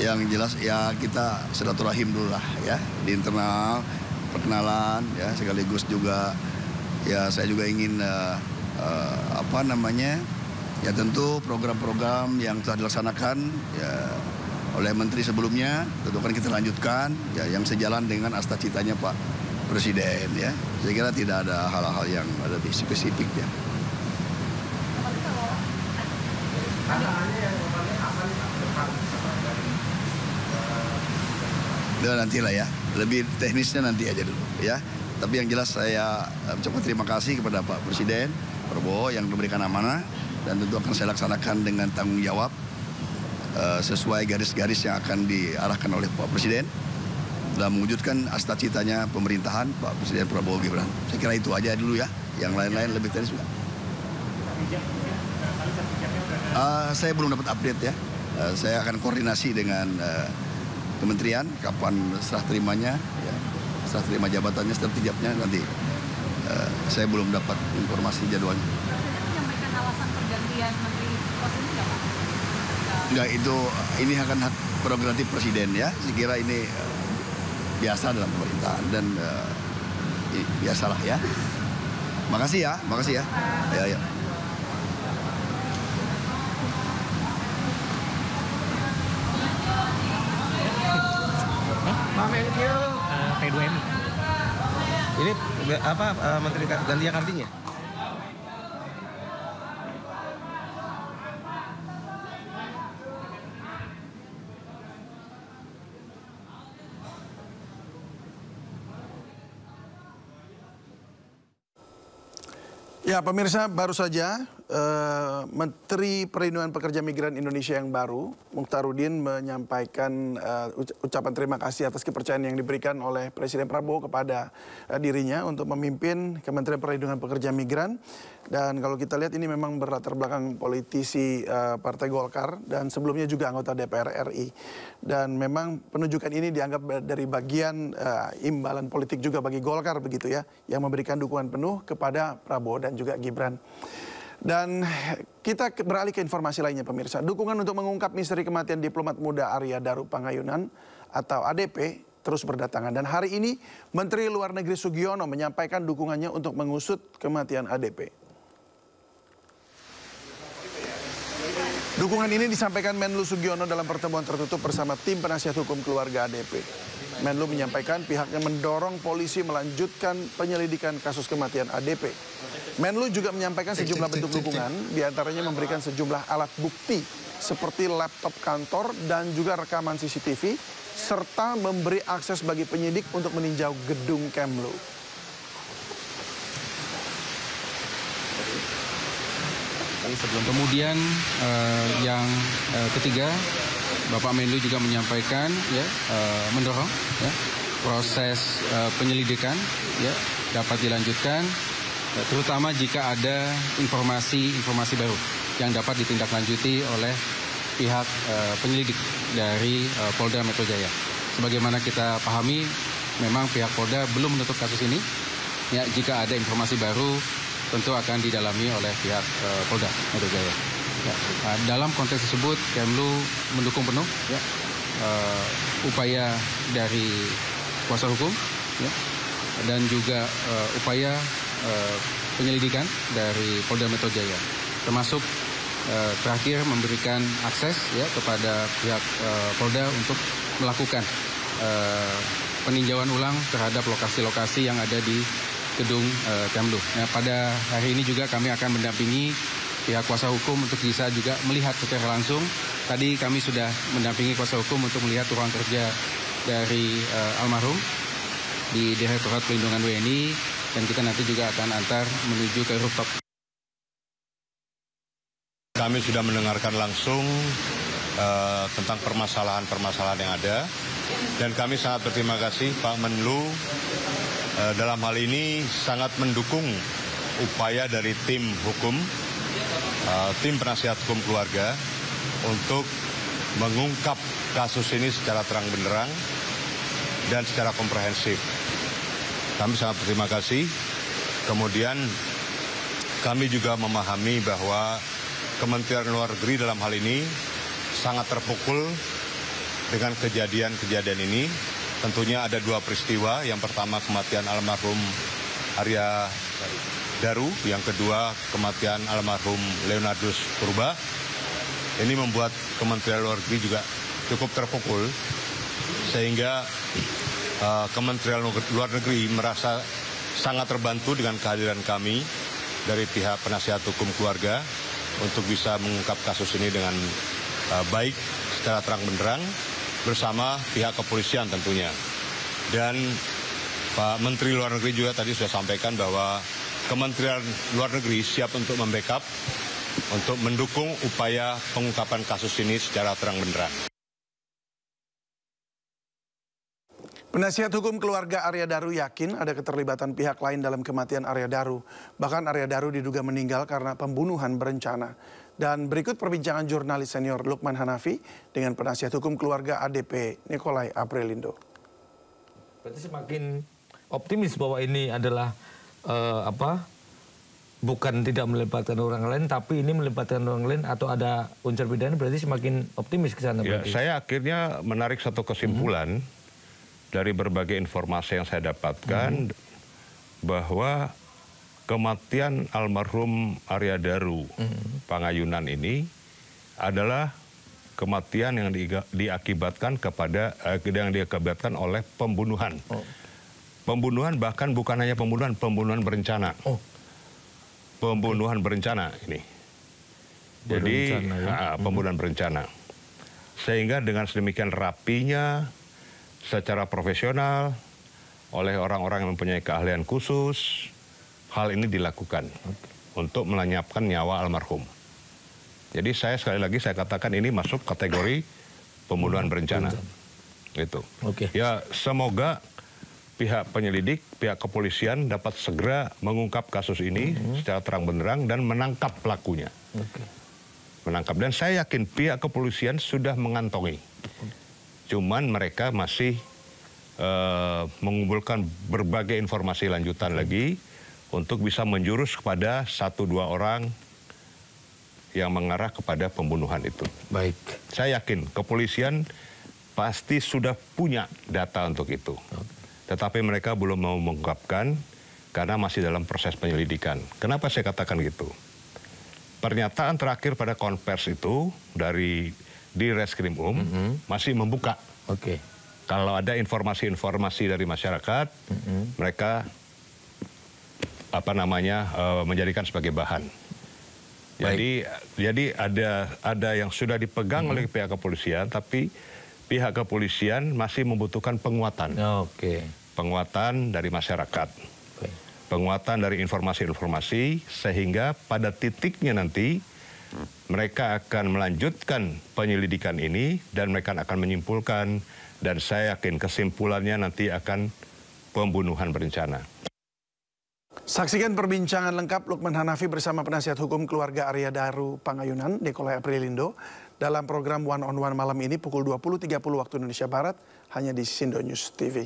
Yang jelas ya kita silaturahim dulu lah ya di internal, perkenalan ya, sekaligus juga ya saya juga ingin ya tentu program-program yang telah dilaksanakan ya oleh menteri sebelumnya tentu kan kita lanjutkan ya, yang sejalan dengan asta citanya Pak Presiden ya. Saya kira tidak ada hal-hal yang lebih spesifik ya. Ya nantilah ya, lebih teknisnya nanti aja dulu ya. Tapi yang jelas saya ucapkan terima kasih kepada Pak Presiden Prabowo yang memberikan amanah dan tentu akan saya laksanakan dengan tanggung jawab sesuai garis-garis yang akan diarahkan oleh Pak Presiden dalam mewujudkan asta citanya pemerintahan Pak Presiden Prabowo Gibran. Saya kira itu aja dulu ya, yang lain-lain lebih teknis juga. Saya belum dapat update ya. Saya akan koordinasi dengan kementerian kapan serah terimanya, ya, serah terima jabatannya, serah tijabnya nanti. Saya belum dapat informasi jadwalnya. Menyampaikan alasan pergantian menteri pos ini nggak Pak? Enggak, ini akan hak prerogatif presiden ya. Saya kira ini biasa dalam pemerintahan dan biasalah ya. Makasih ya. Ya. P2M. Ini apa menteri ganti yang artinya? Ya pemirsa, baru saja Menteri Perlindungan Pekerja Migran Indonesia yang baru, Mukhtarudin, menyampaikan ucapan terima kasih atas kepercayaan yang diberikan oleh Presiden Prabowo kepada dirinya untuk memimpin Kementerian Perlindungan Pekerja Migran. Dan kalau kita lihat ini memang berlatar belakang politisi Partai Golkar dan sebelumnya juga anggota DPR RI. Dan memang penunjukan ini dianggap dari bagian imbalan politik juga bagi Golkar begitu ya, yang memberikan dukungan penuh kepada Prabowo dan juga Gibran. Dan kita beralih ke informasi lainnya pemirsa. Dukungan untuk mengungkap misteri kematian diplomat muda Arya Daru Pangayunan atau ADP terus berdatangan. Dan hari ini Menteri Luar Negeri Sugiono menyampaikan dukungannya untuk mengusut kematian ADP. Dukungan ini disampaikan Menlu Sugiono dalam pertemuan tertutup bersama tim penasihat hukum keluarga ADP. Menlu menyampaikan pihaknya mendorong polisi melanjutkan penyelidikan kasus kematian ADP. Menlu juga menyampaikan sejumlah bentuk dukungan, diantaranya memberikan sejumlah alat bukti seperti laptop kantor dan juga rekaman CCTV, serta memberi akses bagi penyidik untuk meninjau gedung Kemlu. Kemudian yang ketiga, Bapak Menlu juga menyampaikan ya, mendorong ya, proses penyelidikan ya, dapat dilanjutkan, terutama jika ada informasi baru yang dapat ditindaklanjuti oleh pihak penyelidik dari Polda Metro Jaya. Sebagaimana kita pahami, memang pihak Polda belum menutup kasus ini. Ya, jika ada informasi baru, tentu akan didalami oleh pihak Polda Metro Jaya. Ya, dalam konteks tersebut, Kemlu mendukung penuh ya, upaya dari kuasa hukum ya, dan juga upaya penyelidikan dari Polda Metro Jaya, termasuk terakhir memberikan akses ya kepada pihak Polda untuk melakukan peninjauan ulang terhadap lokasi-lokasi yang ada di gedung Kemlu. Nah, pada hari ini juga kami akan mendampingi pihak kuasa hukum untuk bisa juga melihat secara langsung. Tadi kami sudah mendampingi kuasa hukum untuk melihat ruang kerja dari almarhum di Direktorat Pelindungan WNI, dan kita nanti juga akan antar menuju ke rooftop. Kami sudah mendengarkan langsung tentang permasalahan-permasalahan yang ada, dan kami sangat berterima kasih Pak Menlu dalam hal ini sangat mendukung upaya dari tim hukum, tim penasihat hukum keluarga untuk mengungkap kasus ini secara terang benderang dan secara komprehensif. Kami sangat berterima kasih. Kemudian kami juga memahami bahwa Kementerian Luar Negeri dalam hal ini sangat terpukul dengan kejadian-kejadian ini. Tentunya ada dua peristiwa. Yang pertama kematian almarhum Arya Daru, yang kedua kematian almarhum Leonardus Purba. Ini membuat Kementerian Luar Negeri juga cukup terpukul, sehingga Kementerian Luar Negeri merasa sangat terbantu dengan kehadiran kami dari pihak penasihat hukum keluarga untuk bisa mengungkap kasus ini dengan baik secara terang benderang bersama pihak kepolisian tentunya. Dan Pak Menteri Luar Negeri juga tadi sudah sampaikan bahwa Kementerian Luar Negeri siap untuk membackup, untuk mendukung upaya pengungkapan kasus ini secara terang benderang. Penasihat hukum keluarga Arya Daru yakin ada keterlibatan pihak lain dalam kematian Arya Daru. Bahkan Arya Daru diduga meninggal karena pembunuhan berencana. Dan berikut perbincangan jurnalis senior Lukman Hanafi dengan penasihat hukum keluarga ADP Nikolai Aprilindo. Berarti semakin optimis bahwa ini adalah bukan tidak melibatkan orang lain, tapi ini melibatkan orang lain atau ada unsur pidana, berarti semakin optimis ke sana. Ya, saya akhirnya menarik satu kesimpulan dari berbagai informasi yang saya dapatkan bahwa kematian almarhum Arya Daru Pangayunan ini adalah kematian yang diakibatkan oleh pembunuhan. Pembunuhan, bahkan bukan hanya pembunuhan berencana. Pembunuhan berencana ini. Jadi pembunuhan berencana. Sehingga dengan sedemikian rapinya, secara profesional, oleh orang-orang yang mempunyai keahlian khusus, hal ini dilakukan untuk melenyapkan nyawa almarhum. Jadi sekali lagi saya katakan ini masuk kategori pembunuhan berencana. Gitu. Ya, semoga pihak penyelidik, pihak kepolisian dapat segera mengungkap kasus ini secara terang benderang dan menangkap pelakunya. Menangkap, dan saya yakin pihak kepolisian sudah mengantongi. Cuman mereka masih mengumpulkan berbagai informasi lanjutan lagi untuk bisa menjurus kepada 1-2 orang yang mengarah kepada pembunuhan itu. Baik. Saya yakin kepolisian pasti sudah punya data untuk itu. Tetapi mereka belum mau mengungkapkan karena masih dalam proses penyelidikan. Kenapa saya katakan gitu? Pernyataan terakhir pada konversi itu di Reskrim masih membuka. Kalau ada informasi-informasi dari masyarakat, mereka menjadikan sebagai bahan. Jadi ada yang sudah dipegang oleh pihak kepolisian, tapi pihak kepolisian masih membutuhkan penguatan. Penguatan dari masyarakat. Penguatan dari informasi-informasi, sehingga pada titiknya nanti mereka akan melanjutkan penyelidikan ini dan mereka akan menyimpulkan, dan saya yakin kesimpulannya nanti akan pembunuhan berencana. Saksikan perbincangan lengkap Lukman Hanafi bersama penasihat hukum keluarga Arya Daru Pangayunan, Nikolai Aprilindo, dalam program One on One malam ini pukul 20.30 waktu Indonesia Barat, hanya di Sindo News TV.